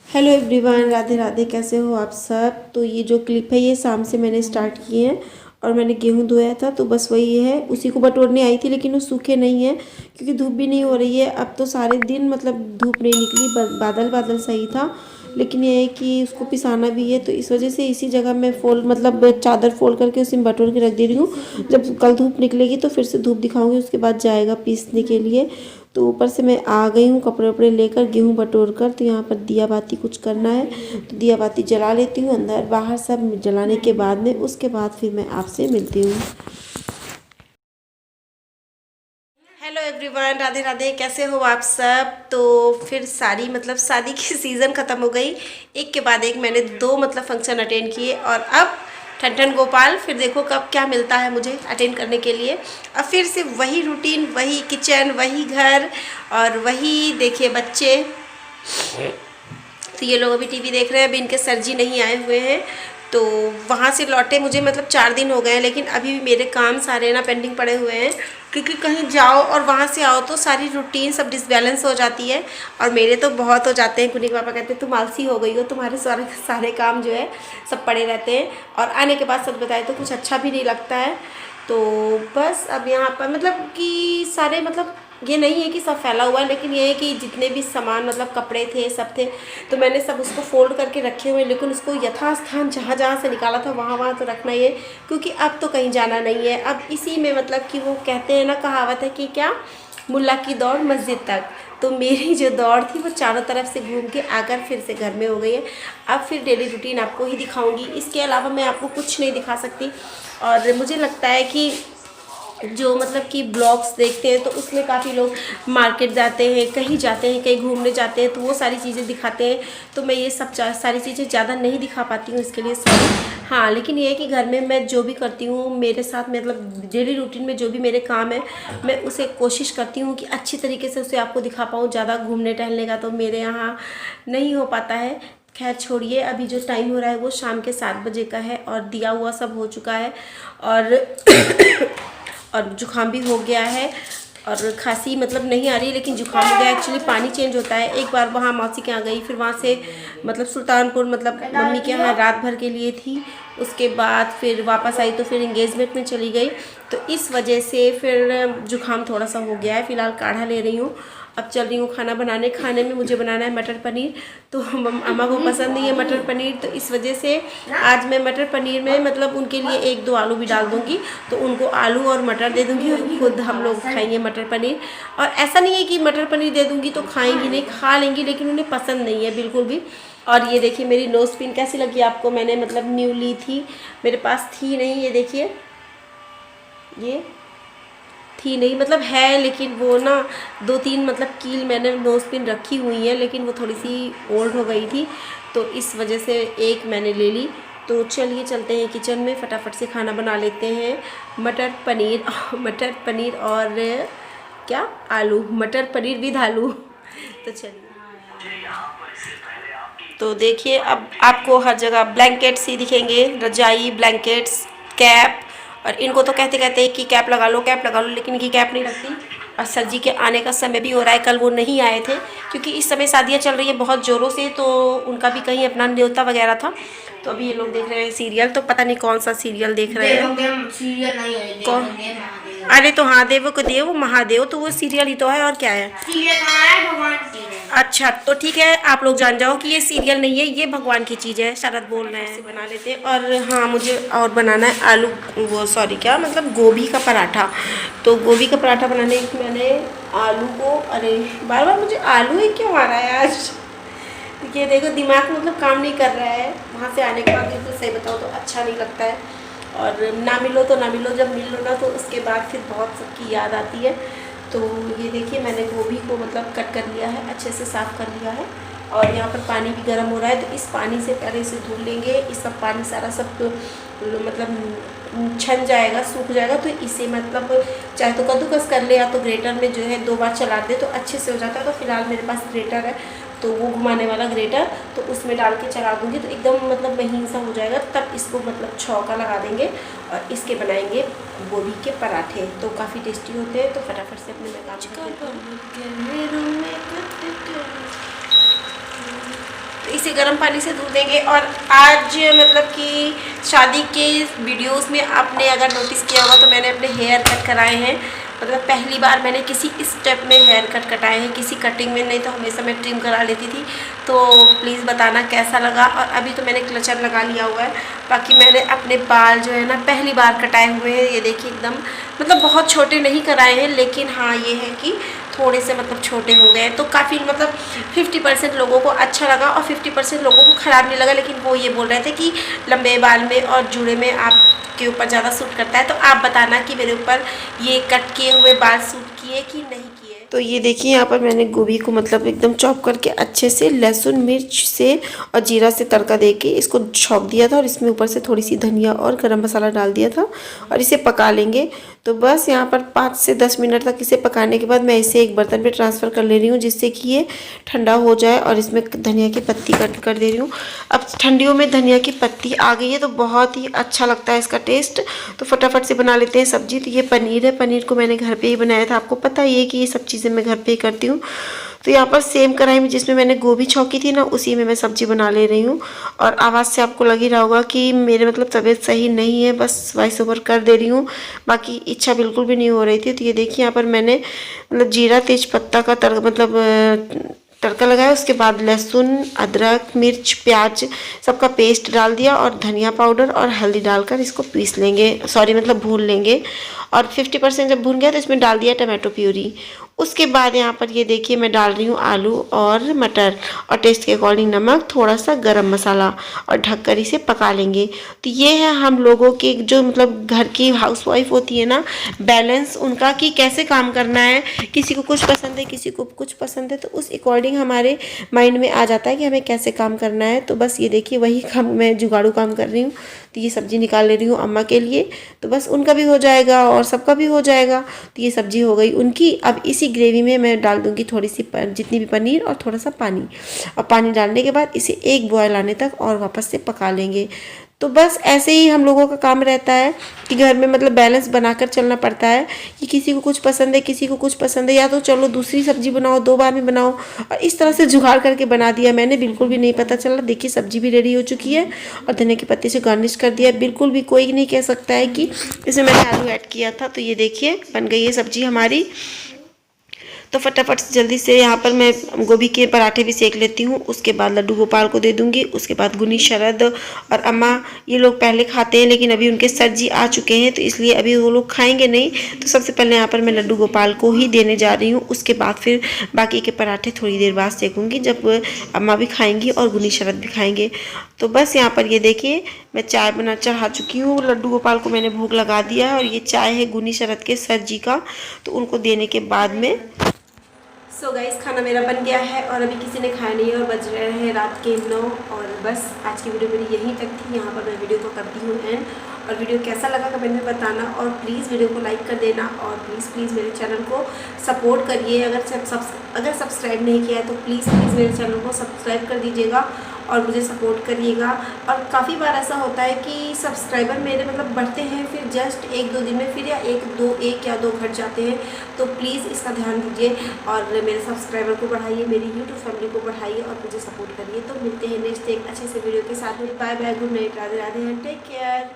Hello everyone, Radhe Radhe. कैसे हो आप सब। तो ये जो क्लिप है ये शाम से मैंने स्टार्ट किए हैं और मैंने गेहूं धोया था तो बस वही है, उसी को बटोरने आई थी लेकिन वो सूखे नहीं है क्योंकि धूप भी नहीं हो रही है। अब तो सारे दिन मतलब धूप नहीं निकली, बादल बादल सही था, लेकिन ये है कि उसको पिसाना भी है तो इस वजह से इसी जगह मैं मतलब चादर फोल्ड करके उसी में बटोर के रख दे रही हूँ। जब कल धूप निकलेगी तो फिर से धूप दिखाऊंगी, उसके बाद जाएगा पीसने के लिए। तो ऊपर से मैं आ गई हूँ कपड़े वपड़े लेकर गेहूँ बटोर कर। तो यहाँ पर दिया बाती कुछ करना है तो दिया बाती जला लेती हूँ, अंदर बाहर सब जलाने के बाद में, उसके बाद फिर मैं आपसे मिलती हूँ। Hello everyone, Radhe Radhe. कैसे हो आप सब। तो फिर शादी की सीज़न ख़त्म हो गई, एक के बाद एक मैंने दो फंक्शन अटेंड किए और अब ठन गोपाल। फिर देखो कब क्या मिलता है मुझे अटेंड करने के लिए। अब फिर से वही रूटीन, वही किचन, वही घर और वही देखिए बच्चे। तो ये लोग अभी टीवी देख रहे हैं, अभी इनके सर जी नहीं आए हुए हैं। तो वहाँ से लौटे मुझे 4 दिन हो गए हैं, लेकिन अभी भी मेरे काम सारे ना पेंडिंग पड़े हुए हैं क्योंकि कहीं जाओ और वहाँ से आओ तो सारी रूटीन सब डिसबैलेंस हो जाती है। और मेरे तो बहुत हो जाते हैं। कुनी के पापा कहते हैं तुम आलसी हो गई हो, तुम्हारे सारे काम जो है सब पड़े रहते हैं और आने के बाद सच बताए तो कुछ अच्छा भी नहीं लगता है। तो बस अब यहाँ पर कि सारे ये नहीं है कि सब फैला हुआ है, लेकिन ये है कि जितने भी सामान कपड़े थे सब थे तो मैंने सब उसको फोल्ड करके रखे हुए हैं, लेकिन उसको यथास्थान जहाँ जहाँ से निकाला था वहाँ वहाँ तो रखना ही है क्योंकि अब तो कहीं जाना नहीं है। अब इसी में कि वो कहते हैं ना, कहावत है कि क्या, मुल्ला की दौड़ मस्जिद तक। तो मेरी जो दौड़ थी वो चारों तरफ से घूम के आकर फिर से घर में हो गई है। अब फिर डेली रूटीन आपको ही दिखाऊंगी, इसके अलावा मैं आपको कुछ नहीं दिखा सकती। और मुझे लगता है कि जो कि ब्लॉग्स देखते हैं तो उसमें काफ़ी लोग मार्केट जाते हैं, कहीं जाते हैं, कहीं घूमने जाते हैं तो वो सारी चीज़ें दिखाते हैं। तो मैं ये सब सारी चीज़ें ज़्यादा नहीं दिखा पाती हूँ, इसके लिए सॉरी। हाँ, लेकिन ये है कि घर में मैं जो भी करती हूँ मेरे साथ डेली रूटीन में जो भी मेरे काम है मैं उसे कोशिश करती हूँ कि अच्छी तरीके से उसे आपको दिखा पाऊँ। ज़्यादा घूमने टहलने का तो मेरे यहाँ नहीं हो पाता है। खैर छोड़िए, अभी जो टाइम हो रहा है वो शाम के 7 बजे का है और दिया हुआ सब हो चुका है और जुकाम भी हो गया है और खांसी नहीं आ रही, लेकिन जुकाम हो गया। एक्चुअली पानी चेंज होता है। एक बार वहाँ मौसी के यहाँ गई, फिर वहाँ से सुल्तानपुर मम्मी के यहाँ रात भर के लिए थी, उसके बाद फिर वापस आई तो फिर इंगेजमेंट में चली गई। तो इस वजह से फिर जुकाम थोड़ा सा हो गया है। फ़िलहाल काढ़ा ले रही हूँ। अब चल रही हूँ खाना बनाने। खाने में मुझे बनाना है मटर पनीर, तो अम्मा को पसंद नहीं है मटर पनीर, तो इस वजह से आज मैं मटर पनीर में उनके लिए 1-2 आलू भी डाल दूँगी, तो उनको आलू और मटर दे दूँगी और खुद हम लोग खाएंगे मटर पनीर। और ऐसा नहीं है कि मटर पनीर दे दूँगी तो खाएंगी नहीं, खा लेंगी, लेकिन उन्हें पसंद नहीं है बिल्कुल भी। और ये देखिए मेरी नोज़ पिन कैसी लगी आपको। मैंने न्यू ली थी, मेरे पास थी नहीं। ये देखिए, ये थी नहीं है, लेकिन वो ना 2-3 कील मैंने नोज़ पिन रखी हुई है, लेकिन वो थोड़ी सी ओल्ड हो गई थी तो इस वजह से एक मैंने ले ली। तो चलिए चलते हैं किचन में, फटाफट से खाना बना लेते हैं। मटर पनीर और क्या, आलू, मटर पनीर विद आलू। तो चलिए, तो देखिए अब आपको हर जगह ब्लैंकेट्स ही दिखेंगे, रजाई, ब्लैंकेट्स, कैप। और इनको तो कहते कहते हैं कि कैप लगा लो, कैप लगा लो, लेकिन इनकी कैप नहीं लगती। और सर जी के आने का समय भी हो रहा है, कल वो नहीं आए थे क्योंकि इस समय शादियाँ चल रही हैं बहुत ज़ोरों से, तो उनका भी कहीं अपना न्योता वगैरह था। तो अभी ये लोग देख रहे हैं सीरियल, तो पता नहीं कौन सा सीरियल देख रहे हैं। कौन? अरे तो हाँ, देवो को देव महादेव, तो वो सीरियल ही तो है, और क्या है। अच्छा तो ठीक है, आप लोग जान जाओ कि ये सीरियल नहीं है, ये भगवान की चीज़ है। शरद बोल रहे हैं, बना लेते हैं। और हाँ, मुझे और बनाना है आलू, वो सॉरी क्या गोभी का पराठा। तो गोभी का पराठा बनाने के मैंने आलू को, अरे बार बार मुझे आलू ही क्यों आ रहा है आज। ये देखो दिमाग काम नहीं कर रहा है। वहाँ से आने के बाद बिल्कुल सही बताओ तो अच्छा नहीं लगता है, और ना मिलो तो ना मिलो, जब मिल लो ना तो उसके बाद फिर बहुत सबकी याद आती है। तो ये देखिए मैंने गोभी को कट कर लिया है, अच्छे से साफ़ कर लिया है। और यहाँ पर पानी भी गर्म हो रहा है, तो इस पानी से पहले इसे धुल लेंगे। इस सब पानी सारा सब छन जाएगा, सूख जाएगा। तो इसे चाहे तो कद्दूकस कर ले या तो ग्रेटर में जो है 2 बार चला दे तो अच्छे से हो जाता है। तो फिलहाल मेरे पास ग्रेटर है, तो वो घुमाने वाला ग्रेटर, तो उसमें डाल के चला दूँगी तो एकदम महीन सा हो जाएगा। तब इसको छौंका लगा देंगे और इसके बनाएंगे गोभी के पराठे, तो काफ़ी टेस्टी होते हैं। तो फटाफट से अपने मैं काम कर लेती हूँ। तो इसे इसे गर्म पानी से धो देंगे। और आज मतलब कि शादी के वीडियोस में आपने अगर नोटिस किया होगा तो मैंने अपने हेयर कट कराए हैं। मतलब पहली बार मैंने किसी स्टेप में हेयर कट कटाए हैं, किसी कटिंग में नहीं तो हमेशा मैं ट्रिम करा लेती थी। तो प्लीज़ बताना कैसा लगा। और अभी तो मैंने क्लचर लगा लिया हुआ है, बाकी मैंने अपने बाल जो है ना पहली बार कटाए हुए हैं। ये देखिए एकदम मतलब बहुत छोटे नहीं कराए हैं, लेकिन हाँ ये है कि थोड़े से मतलब छोटे हो गए। तो काफ़ी मतलब 50% लोगों को अच्छा लगा और 50% लोगों को ख़राब नहीं लगा। लेकिन वो ये बोल रहे थे कि लंबे बाल में और जूड़े में आपके ऊपर ज़्यादा सूट करता है। तो आप बताना कि मेरे ऊपर ये कट किए हुए बाल सूट किए कि नहीं किए। तो ये देखिए यहाँ पर मैंने गोभी को मतलब एकदम चॉप करके अच्छे से लहसुन मिर्च से और जीरा से तड़का देके इसको छौंक दिया था। और इसमें ऊपर से थोड़ी सी धनिया और गरम मसाला डाल दिया था और इसे पका लेंगे। तो बस यहाँ पर 5 से 10 मिनट तक इसे पकाने के बाद मैं इसे एक बर्तन पे ट्रांसफ़र कर ले रही हूँ, जिससे कि ये ठंडा हो जाए। और इसमें धनिया की पत्ती कट कर दे रही हूँ। अब ठंडियों में धनिया की पत्ती आ गई है तो बहुत ही अच्छा लगता है इसका टेस्ट। तो फटाफट से बना लेते हैं सब्जी। तो ये पनीर है, पनीर को मैंने घर पे ही बनाया था। आपको पता ही है कि ये सब चीज़ें मैं घर पे ही करती हूँ। तो यहाँ पर सेम कढ़ाई में जिसमें मैंने गोभी छौंकी थी ना, उसी में मैं सब्जी बना ले रही हूँ। और आवाज़ से आपको लग ही रहा होगा कि मेरे मतलब तबीयत सही नहीं है, बस वॉइस ओवर कर दे रही हूँ, बाकी इच्छा बिल्कुल भी नहीं हो रही थी। तो ये देखिए यहाँ पर मैंने मतलब जीरा तेज पत्ता का तड़का लगाया। उसके बाद लहसुन अदरक मिर्च प्याज सबका पेस्ट डाल दिया और धनिया पाउडर और हल्दी डालकर इसको पीस लेंगे, मतलब भून लेंगे। और 50% जब भून गया तो इसमें डाल दिया टमाटो प्यूरी। उसके बाद यहाँ पर ये देखिए मैं डाल रही हूँ आलू और मटर और टेस्ट के अकॉर्डिंग नमक, थोड़ा सा गरम मसाला और ढककर इसे पका लेंगे। तो ये है हम लोगों के जो मतलब घर की हाउसवाइफ होती है ना, बैलेंस उनका कि कैसे काम करना है। किसी को कुछ पसंद है, किसी को कुछ पसंद है, तो उस अकॉर्डिंग हमारे माइंड में आ जाता है कि हमें कैसे काम करना है। तो बस ये देखिए वही काम मैं जुगाड़ू काम कर रही हूँ। तो ये सब्ज़ी निकाल ले रही हूँ अम्मा के लिए, तो बस उनका भी हो जाएगा और सबका भी हो जाएगा। तो ये सब्ज़ी हो गई उनकी। अब इसी ग्रेवी में मैं डाल दूँगी थोड़ी सी जितनी भी पनीर और थोड़ा सा पानी। और पानी डालने के बाद इसे एक बॉयल आने तक और वापस से पका लेंगे। तो बस ऐसे ही हम लोगों का काम रहता है कि घर में मतलब बैलेंस बनाकर चलना पड़ता है कि किसी को कुछ पसंद है, किसी को कुछ पसंद है, या तो चलो दूसरी सब्जी बनाओ, 2 बार में बनाओ। और इस तरह से जुगाड़ करके बना दिया मैंने, बिल्कुल भी नहीं पता चला। देखिए सब्जी भी रेडी हो चुकी है और धनिया के पत्ते से गार्निश कर दिया। बिल्कुल भी कोई नहीं कह सकता है कि इसमें मैंने आलू ऐड किया था। तो ये देखिए बन गई है सब्जी हमारी। तो फटाफट से जल्दी से यहाँ पर मैं गोभी के पराठे भी सेक लेती हूँ। उसके बाद लड्डू गोपाल को दे दूँगी। उसके बाद गुनी शरद और अम्मा ये लोग पहले खाते हैं, लेकिन अभी उनके सर जी आ चुके हैं तो इसलिए अभी वो लोग खाएंगे नहीं। तो सबसे पहले यहाँ पर मैं लड्डू गोपाल को ही देने जा रही हूँ। उसके बाद फिर बाकी के पराठे थोड़ी देर बाद सेकूँगी, जब अम्मा भी खाएँगी और गुनी शरद भी खाएँगे। तो बस यहाँ पर ये देखिए मैं चाय बना चढ़ा चुकी हूँ। लड्डू गोपाल को मैंने भोग लगा दिया है और ये चाय है गुनी शरद के सर जी का, तो उनको देने के बाद में सो गाइस खाना मेरा बन गया है और अभी किसी ने खाया नहीं है और बज रहे हैं रात के 9। और बस आज की वीडियो मेरी यहीं तक थी। यहाँ पर मैं वीडियो को करती हूँ एंड। और वीडियो कैसा लगा कमेंट में बताना और प्लीज़ वीडियो को लाइक कर देना और प्लीज़ मेरे चैनल को सपोर्ट करिए। अगर सब्सक्राइब नहीं किया है तो प्लीज़ मेरे चैनल को सब्सक्राइब कर दीजिएगा और मुझे सपोर्ट करिएगा। और काफ़ी बार ऐसा होता है कि सब्सक्राइबर मेरे मतलब बढ़ते हैं, फिर जस्ट 1-2 दिन में फिर एक या दो घट जाते हैं। तो प्लीज़ इसका ध्यान दीजिए और मेरे सब्सक्राइबर को बढ़ाइए, मेरी यूट्यूब फैमिली को बढ़ाइए और मुझे सपोर्ट करिए। तो मिलते हैं नेक्स्ट एक अच्छे से वीडियो के साथ में। Bye bye, good night, Radhe Radhe and take care.